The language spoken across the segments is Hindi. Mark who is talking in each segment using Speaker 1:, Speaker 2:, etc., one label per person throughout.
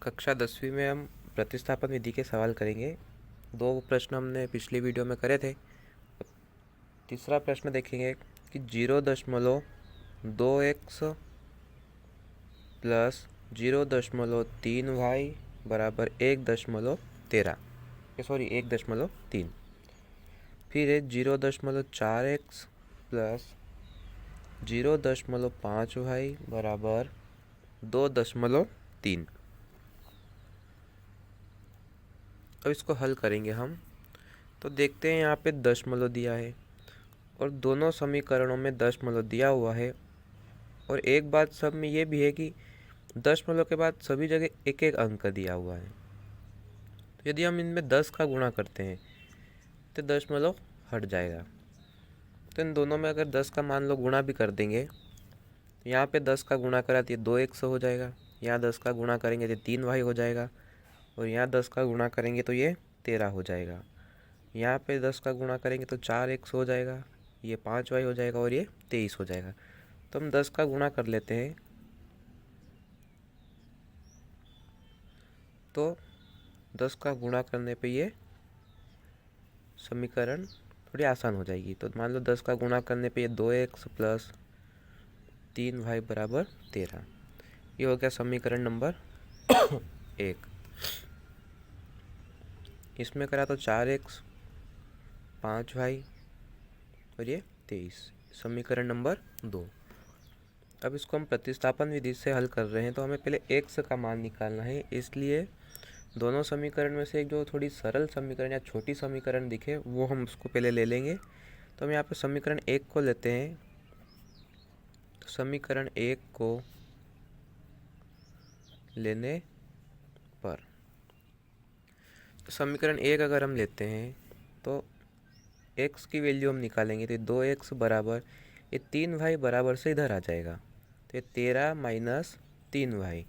Speaker 1: कक्षा 10वीं में हम प्रतिस्थापन विधि के सवाल करेंगे। 2 प्रश्न हमने पिछली वीडियो में करे थे। तीसरा प्रश्न देखेंगे कि 0.2x प्लस 0.3y बराबर 1.3। फिर है 0.4x प्लस 0.5y बराबर 2.3। अब इसको हल करेंगे हम। तो देखते हैं यहाँ पे दशमलव दिया है और दोनों समीकरणों में दशमलव दिया हुआ है। और एक बात सब में ये भी है कि दशमलव के बाद सभी जगह एक एक अंक दिया हुआ है। तो यदि हम इनमें 10 का गुणा करते हैं तो दशमलव हट जाएगा। तो इन दोनों में अगर 10 का मान लो गुणा भी कर देंगे, यहाँ पे 10 का गुणा करा तो ये 2x हो जाएगा, यहाँ 10 का गुणा करेंगे तो 3y हो जाएगा, और यहाँ 10 का गुणा करेंगे तो ये 13 हो जाएगा। यहाँ पे 10 का गुणा करेंगे तो 4x हो जाएगा, ये 5y हो जाएगा और ये 23 हो जाएगा। तो हम 10 का गुणा कर लेते हैं। तो 10 का गुणा करने पे ये समीकरण थोड़ी आसान हो जाएगी। तो मान लो 10 का गुणा करने पे ये 2x प्लस 3y बराबर 13। ये हो गया समीकरण नंबर 1। इसमें करा तो 4x 5y और ये 23, समीकरण नंबर 2। अब इसको हम प्रतिस्थापन विधि से हल कर रहे हैं, तो हमें पहले x का मान निकालना है। इसलिए दोनों समीकरण में से एक जो थोड़ी सरल समीकरण या छोटी समीकरण दिखे वो हम उसको पहले ले लेंगे। तो हम यहाँ पे समीकरण 1 को लेते हैं। तो समीकरण 1 को लेने पर समीकरण 1 अगर हम लेते हैं तो x की वैल्यू हम निकालेंगे तो 2x बराबर ये 3y बराबर से इधर आ जाएगा, तो ये 13 माइनस 3y।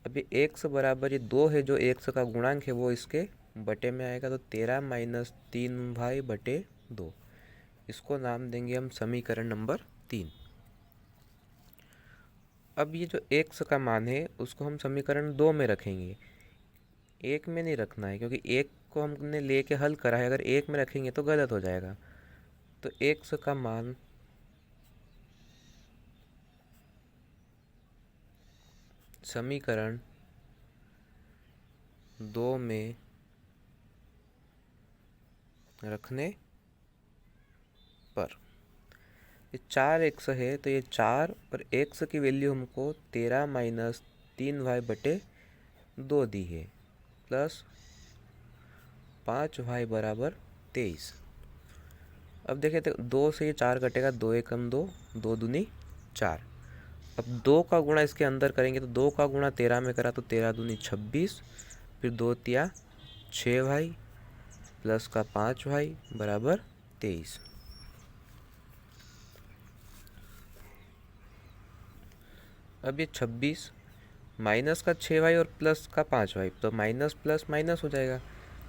Speaker 1: अभी x बराबर ये 2 है, जो x का गुणांक है वो इसके बटे में आएगा, तो 13 माइनस 3y बटे 2। इसको नाम देंगे हम समीकरण नंबर 3। अब ये जो x का मान है उसको हम समीकरण 2 में रखेंगे, 1 में नहीं रखना है, क्योंकि 1 को हमने लेके हल करा है। अगर 1 में रखेंगे तो गलत हो जाएगा। तो x का मान समीकरण 2 में रखने पर ये 4x है, तो ये 4 और x की वैल्यू हमको 13 माइनस 3y बटे 2 दी है, प्लस 5y बराबर 23। अब देखें तो 2 से ये 4 कटेगा, 2 एकम 2, 2 दूनी 4। अब 2 का गुणा इसके अंदर करेंगे तो 2 का गुणा 13 में करा तो 13 दूनी 26, फिर 2 तिया 6y प्लस का 5y बराबर 23। अब ये 26 माइनस का 6y और प्लस का 5y, तो माइनस प्लस माइनस हो जाएगा,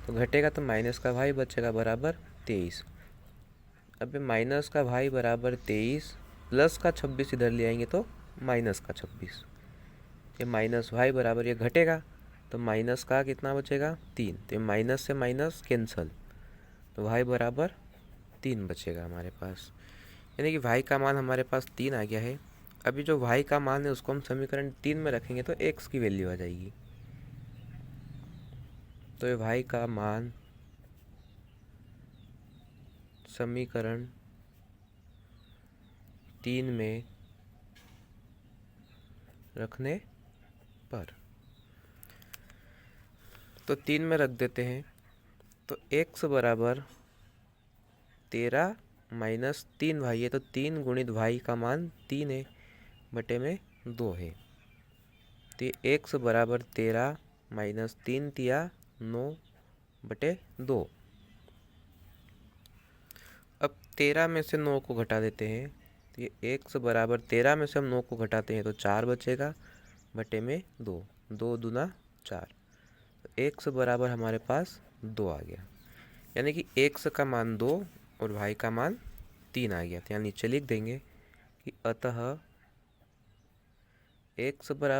Speaker 1: तो घटेगा तो माइनस का y बचेगा बराबर 23। अब ये माइनस का y बराबर 23 प्लस का 26 इधर ले आएंगे तो माइनस का 26। ये माइनस y बराबर ये घटेगा तो माइनस का कितना बचेगा 3, तो ये माइनस से माइनस कैंसल, तो y बराबर 3 बचेगा हमारे पास। यानी कि y का मान हमारे पास 3 आ गया है। अभी जो y का मान है उसको हम समीकरण 3 में रखेंगे तो x की वैल्यू आ जाएगी। तो ये y का मान समीकरण 3 में रखने पर, तो 3 में रख देते हैं। तो x बराबर 13 माइनस 3y है, तो 3 गुणित y का मान 3 है, बटे में 2 है। तो ये x बराबर 13 माइनस 3 तिया 9 बटे 2। अब 13 में से 9 को घटा देते हैं, तो ये x बराबर 13 में से हम 9 को घटाते हैं तो 4 बचेगा, बटे में 2, 2 दूना 4। तो x बराबर हमारे पास 2 आ गया। यानी कि x का मान 2 और y का मान 3 आ गया। तो यहाँ नीचे लिख देंगे कि अतः x बराबर